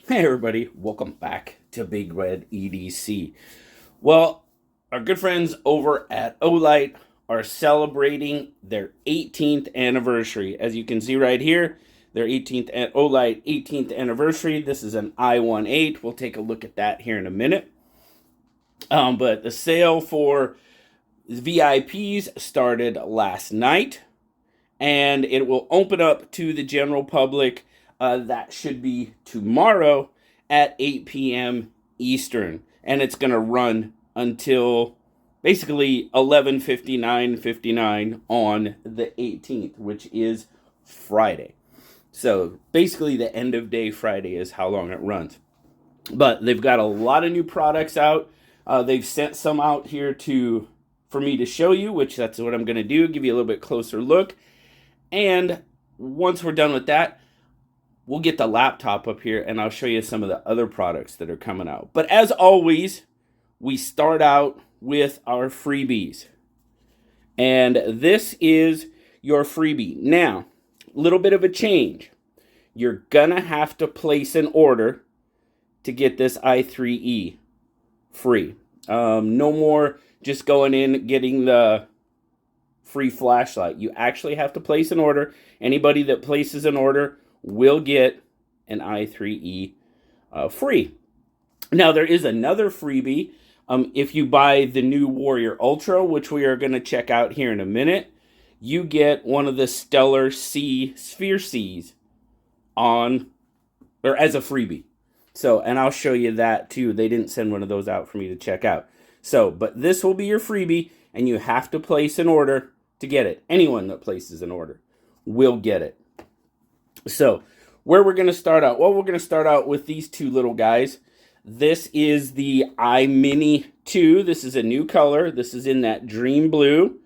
Hey everybody, welcome back to BigRedEDC. Well, our good friends over at Olight are celebrating their 18th anniversary. As you can see right here, their Olight 18th anniversary. This is an I-18. We'll take a look at that here in a minute. But the sale for VIPs started last night, and it will open up to the general public. That should be tomorrow at 8 p.m. Eastern, and it's going to run until basically 11:59 on the 18th, which is Friday. So basically, the end of day Friday is how long it runs. But they've got a lot of new products out. They've sent some out here for me to show you, which that's what I'm going to do. Give you a little bit closer look. And once we're done with that, we'll get the laptop up here and I'll show you some of the other products that are coming out. But as always, we start out with our freebies. And this is your freebie. Now, a little bit of a change. You're gonna have to place an order to get this i3E free. No more just going in, getting the free flashlight. You actually have to place an order. Anybody that places an order will get an i3E free. Now, there is another freebie. If you buy the new Warrior Ultra, which we are going to check out here in a minute, you get one of the Stellar C Sphere Cs as a freebie. So, and I'll show you that too. They didn't send one of those out for me to check out. So, but this will be your freebie, and you have to place an order to get it. Anyone that places an order will get it. So, where we're going to start out? Well, we're going to start out with these two little guys. This is the iMini 2. This is a new color. This is in that dream blue.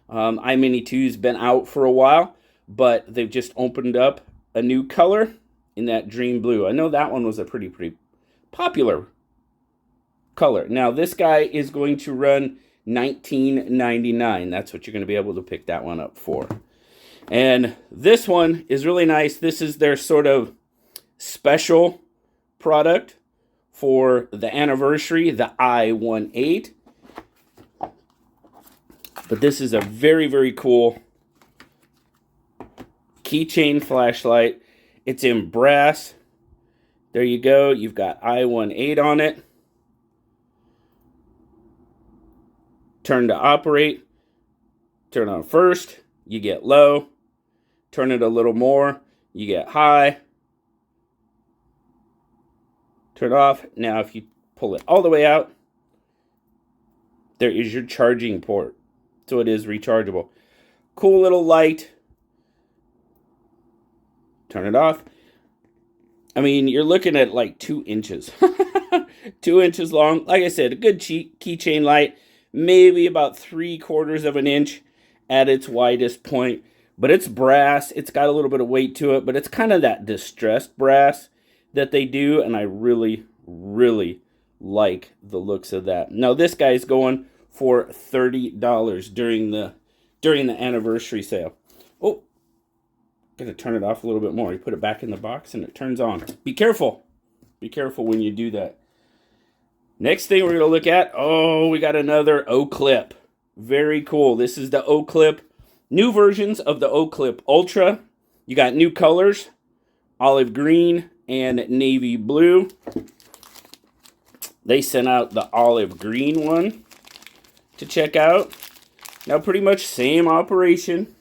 iMini 2 has been out for a while, but they've just opened up a new color in that dream blue. I know that one was a pretty popular color. Now, this guy is going to run $19.99. That's what you're going to be able to pick that one up for. And this one is really nice. This is their sort of special product for the anniversary, the I-18. But this is a very cool keychain flashlight. It's in brass. There you go. You've got I-18 on it. Turn to operate. Turn on first, you get low. Turn it a little more, you get high. Turn off. Now if you pull it all the way out, there is your charging port. So it is rechargeable. Cool little light. Turn it off. I mean, you're looking at like 2 inches. 2 inches long. Like I said, a good keychain light. Maybe about 3/4 of an inch at its widest point. But it's brass. It's got a little bit of weight to it. But it's kind of that distressed brass that they do. And I really like the looks of that. Now, this guy's going for $30 during the anniversary sale. Oh, gonna turn it off a little bit more. You put it back in the box and it turns on. Be careful. Be careful when you do that. Next thing we're gonna look at, we got another O-Clip. Very cool. This is the O-Clip. New versions of the O-Clip Ultra. You got new colors, olive green and navy blue. They sent out the olive green one to check out. Now, pretty much same operation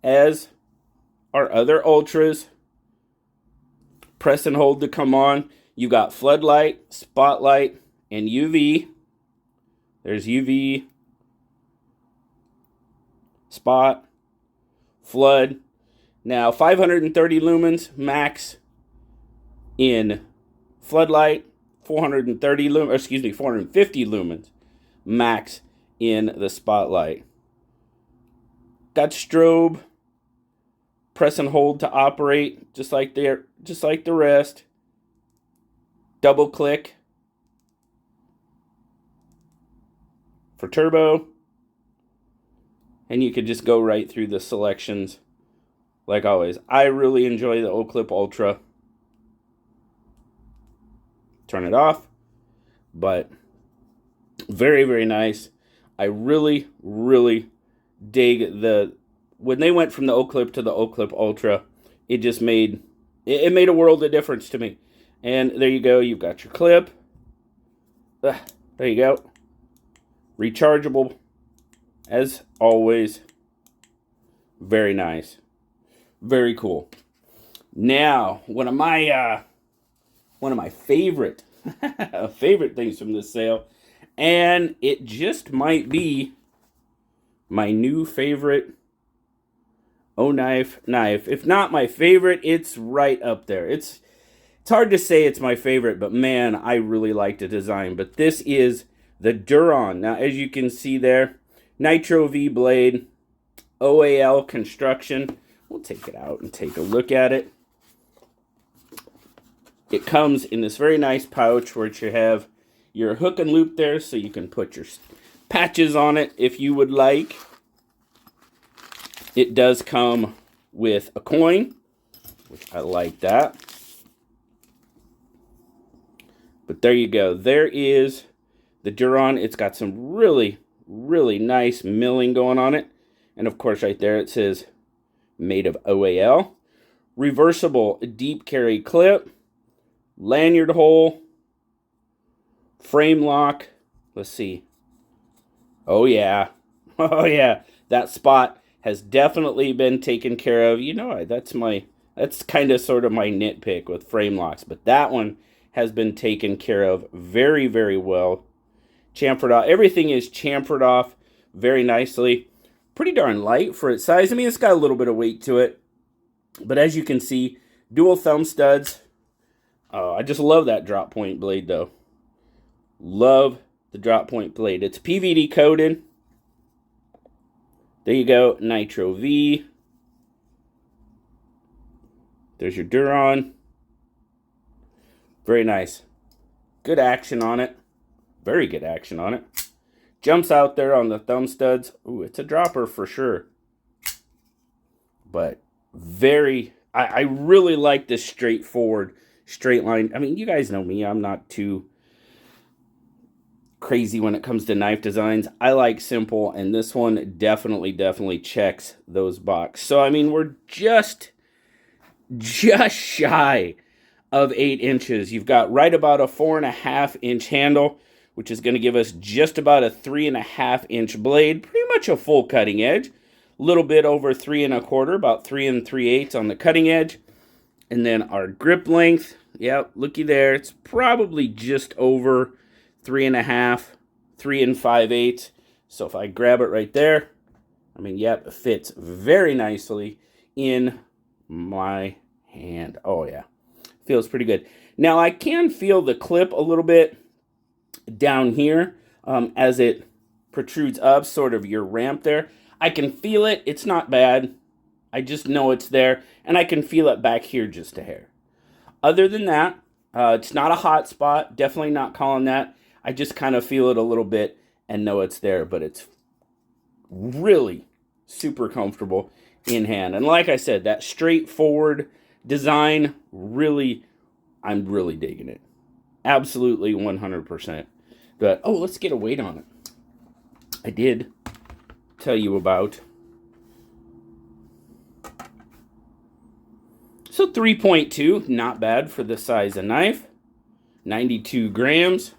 as our other Ultras. Press and hold to come on. You got floodlight, spotlight, and UV. There's UV, spot, flood. Now, 530 lumens max in floodlight, 450 lumens max in the spotlight. Got strobe, press and hold to operate, just like the rest. Double click for turbo, and you could just go right through the selections like always. I really enjoy the O-Clip Ultra. turn it off. But very, very nice. I really, really dig when they went from the O-Clip to the O-Clip Ultra, it just made, it made a world of difference to me. And there you go, you've got your clip. There you go. Rechargeable, as always. Very nice. Very cool. Now, one of my favorite favorite things from this sale, and it just might be my new favorite knife. If not my favorite, it's right up there. It's hard to say it's my favorite, but man, I really like the design. But this is the Duron. Now, as you can see there, Nitro V blade, OAL construction. We'll take it out and take a look at it. It comes in this very nice pouch where you have your hook and loop there, so you can put your patches on it if you would like. It does come with a coin, which I like that. But there you go. There is the Duron. It's got some really, really nice milling going on it. And of course, right there it says made of OAL. Reversible deep carry clip. Lanyard hole. Frame lock. Let's see. Oh yeah. Oh yeah. That spot has definitely been taken care of. You know, that's kind of sort of my nitpick with frame locks. But that one has been taken care of very, very well. Chamfered off. Everything is chamfered off very nicely. Pretty darn light for its size. I mean, it's got a little bit of weight to it. But as you can see, dual thumb studs. Oh, I just love that drop point blade, though. Love the drop point blade. It's PVD coated. There you go. Nitro V. There's your Duron. Very nice. Good action on it. Very good action on it. Jumps out there on the thumb studs. Ooh, it's a dropper for sure. But I really like this straightforward, straight line. I mean, you guys know me. I'm not too crazy when it comes to knife designs. I like simple, and this one definitely checks those boxes. So, I mean, we're just shy of 8 inches. You've got right about a 4.5 inch handle, which is going to give us just about a 3.5 inch blade. Pretty much a full cutting edge. A little bit over 3 1/4, about 3 3/8 on the cutting edge. And then our grip length, yep, looky there. It's probably just over 3.5, 3 5/8. So if I grab it right there, I mean, yep, it fits very nicely in my hand. Oh yeah, feels pretty good. Now I can feel the clip a little bit down here as it protrudes up, sort of your ramp there. I can feel it. It's not bad. I just know it's there, and I can feel it back here just a hair. Other than that, it's not a hot spot. Definitely not calling that. I just kind of feel it a little bit and know it's there, but it's really super comfortable in hand. And like I said, that straightforward design, really, I'm really digging it. Absolutely 100%. But, oh, let's get a weight on it. I did tell you about. So 3.2, not bad for the size of knife. 92 grams.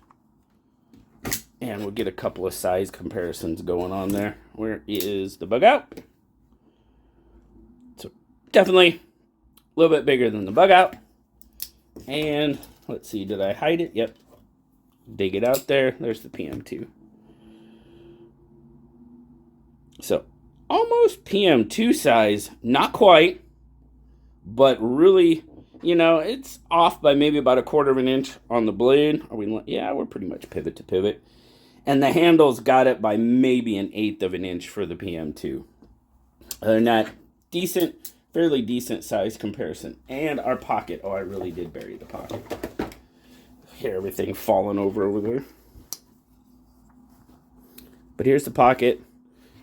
And we'll get a couple of size comparisons going on there. Where is the bug out? So definitely a little bit bigger than the bug out. And let's see, did I hide it? Yep. Dig it out there. There's the PM2. So almost PM2 size. Not quite. But really, you know, it's off by maybe about 1/4 inch on the blade. Yeah, we're pretty much pivot to pivot. And the handle's got it by maybe 1/8 inch for the PM2. Other than that, decent, fairly decent size comparison. And our pocket. Oh, I really did bury the pocket. Hear everything falling over there. But here's the pocket.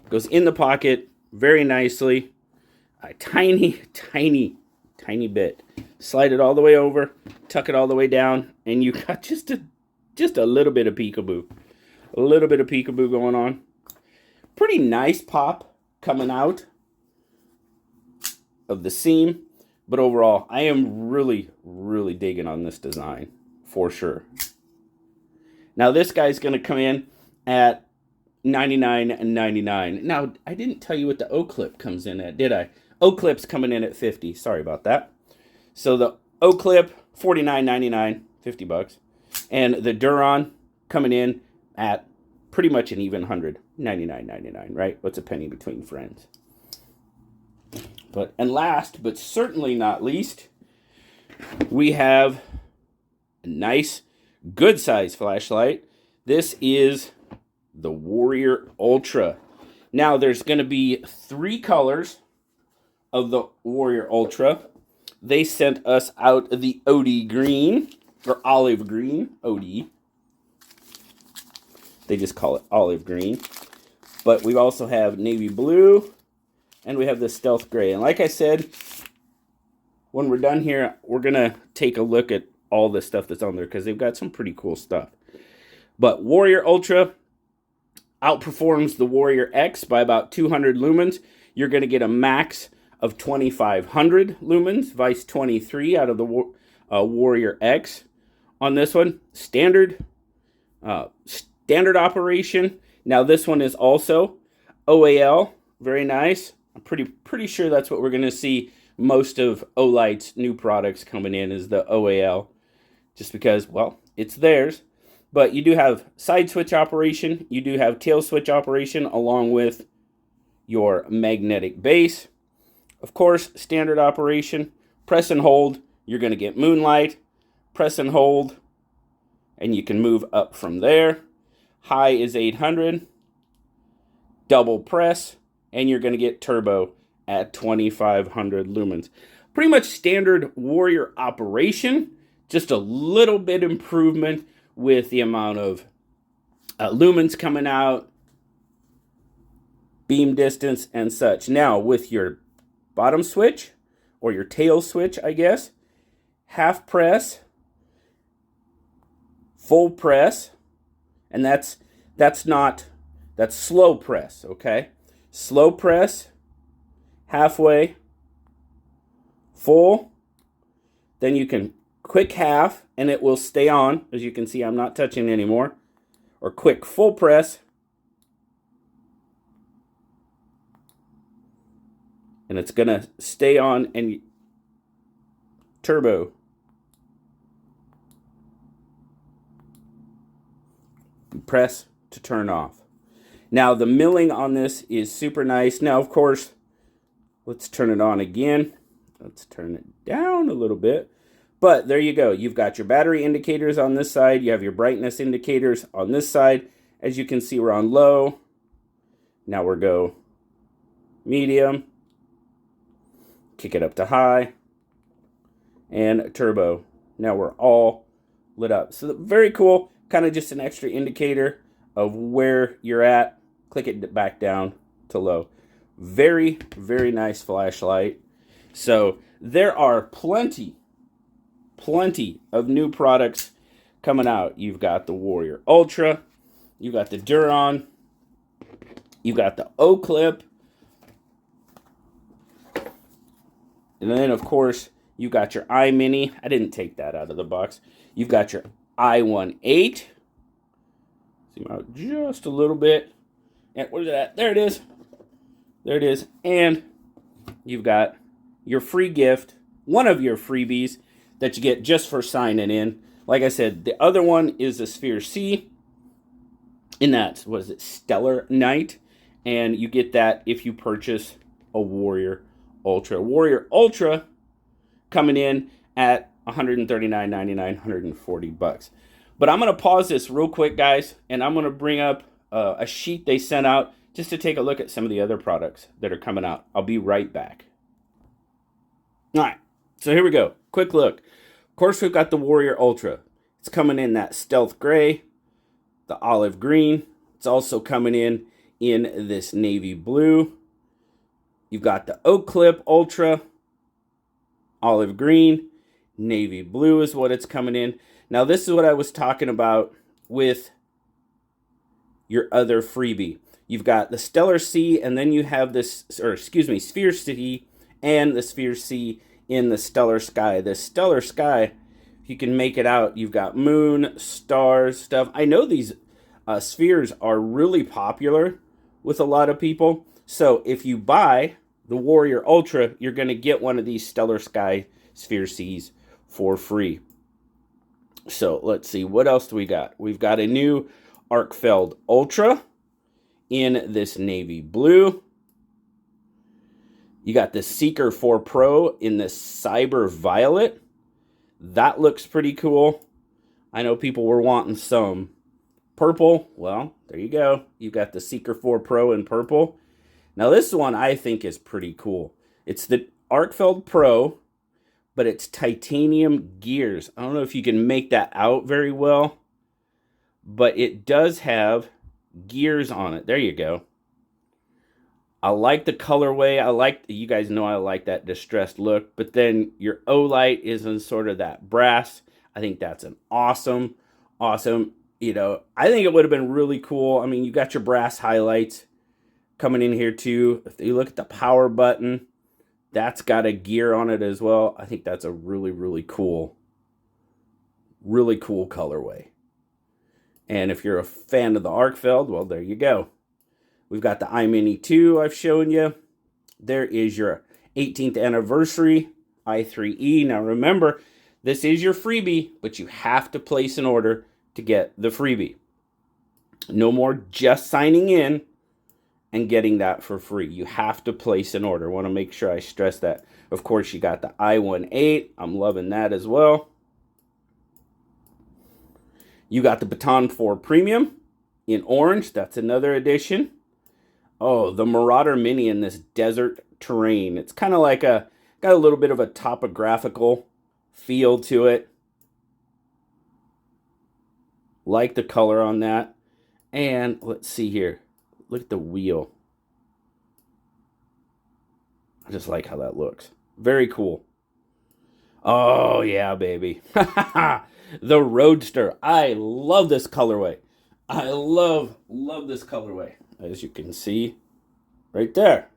Goes in the pocket very nicely. A tiny bit slide it all the way over, tuck it all the way down, and you got just a little bit of peekaboo. A little bit of peekaboo going on. Pretty nice pop coming out of the seam. But overall, I am really, really digging on this design, for sure. Now, this guy's going to come in at $99.99. Now, I didn't tell you what the O-clip comes in at, did I? O-clip's coming in at $50. Sorry about that. So the O-clip, $49.99, $50. And the Duron coming in at pretty much an even 100, $99.99, right? What's a penny between friends? And last, but certainly not least, we have a nice, good size flashlight. This is the Warrior Ultra. Now, there's going to be 3 colors of the Warrior Ultra. They sent us out the OD green, or olive green, OD. They just call it olive green. But we also have navy blue, and we have the stealth gray. And like I said, when we're done here, we're going to take a look at all the stuff that's on there, because they've got some pretty cool stuff. But Warrior Ultra outperforms the Warrior X by about 200 lumens. You're going to get a max of 2,500 lumens, vice 23 out of the Warrior X. On this one, standard operation. Now this one is also OAL, very nice. I'm pretty sure that's what we're going to see most of Olight's new products coming in, is the OAL, just because, well, it's theirs. But you do have side switch operation, you do have tail switch operation, along with your magnetic base. Of course, standard operation, press and hold, you're going to get moonlight, press and hold, and you can move up from there. High is 800, double press, and you're going to get turbo at 2,500 lumens. Pretty much standard Warrior operation, just a little bit improvement with the amount of lumens coming out, beam distance, and such. Now, with your bottom switch, or your tail switch, I guess, half press, full press, and that's slow press, okay? Slow press, halfway, full, then you can quick half, and it will stay on. As you can see, I'm not touching anymore. Or quick full press, and it's going to stay on, and turbo. Press to turn off. Now, the milling on this is super nice. Now, of course, let's turn it on again. Let's turn it down a little bit. But there you go. You've got your battery indicators on this side. You have your brightness indicators on this side. As you can see, we're on low. Now we'll go medium. Kick it up to high. And turbo. Now we're all lit up. So very cool. Kind of just an extra indicator of where you're at. Click it back down to low. Very, very nice flashlight. So there are plenty of new products coming out. You've got the Warrior Ultra. You've got the Duron. You've got the O-clip. And then, of course, you've got your iMini. I didn't take that out of the box. You've got your i18. Zoom out just a little bit. And where's it at? There it is. There it is. And you've got your free gift, one of your freebies that you get just for signing in. Like I said, the other one is the Sphere C. And that's, what is it, Stellar Night. And you get that if you purchase a Warrior Ultra. Warrior Ultra coming in at $139.99, $140. But I'm going to pause this real quick, guys, and I'm going to bring up a sheet they sent out just to take a look at some of the other products that are coming out. I'll be right back. All right, so here we go. Quick look. Of course, we've got the Warrior Ultra. It's coming in that stealth gray, the olive green. It's also coming in this navy blue. You've got the O-clip Ultra, olive green. navy blue is what it's coming in. Now, this is what I was talking about with your other freebie. You've got the Stellar C, and then you have this, or excuse me, Sphere C and the Sphere C in the Stellar Sky. The Stellar Sky, if you can make it out, you've got moon, stars, stuff. I know these spheres are really popular with a lot of people. So if you buy the Warrior Ultra, you're going to get one of these Stellar Sky Sphere Cs for free. So let's see, what else do we got? We've got a new Arkfeld Ultra in this navy blue. You got the Seeker 4 Pro in this Cyber Violet. That looks pretty cool. I know people were wanting some purple. Well, there you go. You've got the Seeker 4 Pro in purple. Now this one I think is pretty cool. It's the Arkfeld Pro, but it's titanium gears. I don't know if you can make that out very well, but it does have gears on it. There you go. I like the colorway. You guys know I like that distressed look, but then your Olight is in sort of that brass. I think that's an awesome, you know, I think it would have been really cool. I mean, you got your brass highlights coming in here too. If you look at the power button, that's got a gear on it as well. I think that's a really cool colorway. And if you're a fan of the Arkfeld, well, there you go. We've got the iMini 2 I've shown you. There is your 18th anniversary i3E. Now remember, this is your freebie, but you have to place an order to get the freebie. No more just signing in and getting that for free. You have to place an order. I want to make sure I stress that. Of course, you got the i18. I'm loving that as well. You got the Baton 4 Premium in orange. That's another edition. Oh, the Marauder Mini in this desert terrain. It's kind of like got a little bit of a topographical feel to it. Like the color on that. And let's see here. Look at the wheel. I just like how that looks. Very cool. Oh, yeah, baby. The Roadster. I love this colorway. I love this colorway. As you can see right there.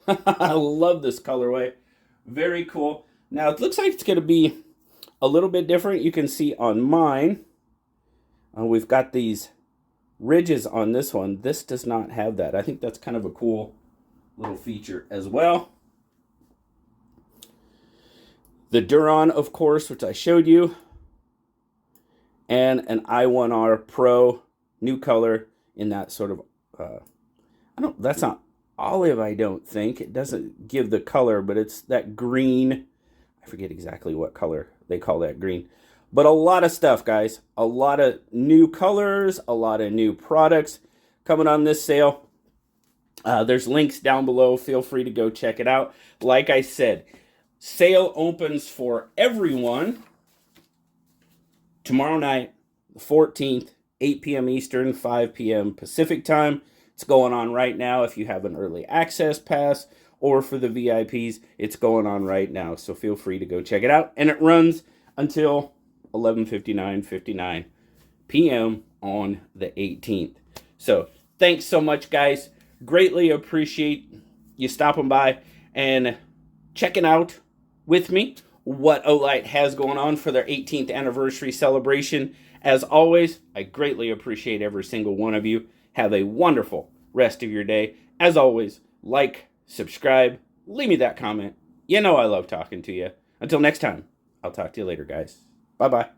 I love this colorway. Very cool. Now, it looks like it's going to be a little bit different. You can see on mine, we've got these ridges on this one. This does not have that. I think that's kind of a cool little feature as well. The Duron, of course, which I showed you. And an i1R Pro, new color in that sort of, that's not olive, I don't think. It doesn't give the color, but it's that green. I forget exactly what color they call that green. But a lot of stuff, guys. A lot of new colors, a lot of new products coming on this sale. There's links down below. Feel free to go check it out. Like I said, sale opens for everyone tomorrow night, the 14th, 8 p.m. Eastern, 5 p.m. Pacific time. It's going on right now if you have an early access pass, or for the VIPs, it's going on right now. So feel free to go check it out. And it runs until 11:59 p.m. on the 18th. So thanks so much, guys. Greatly appreciate you stopping by and checking out with me what Olight has going on for their 18th anniversary celebration. As always, I greatly appreciate every single one of you. Have a wonderful rest of your day. As always, like, subscribe, leave me that comment. You know I love talking to you. Until next time, I'll talk to you later, guys. Bye-bye.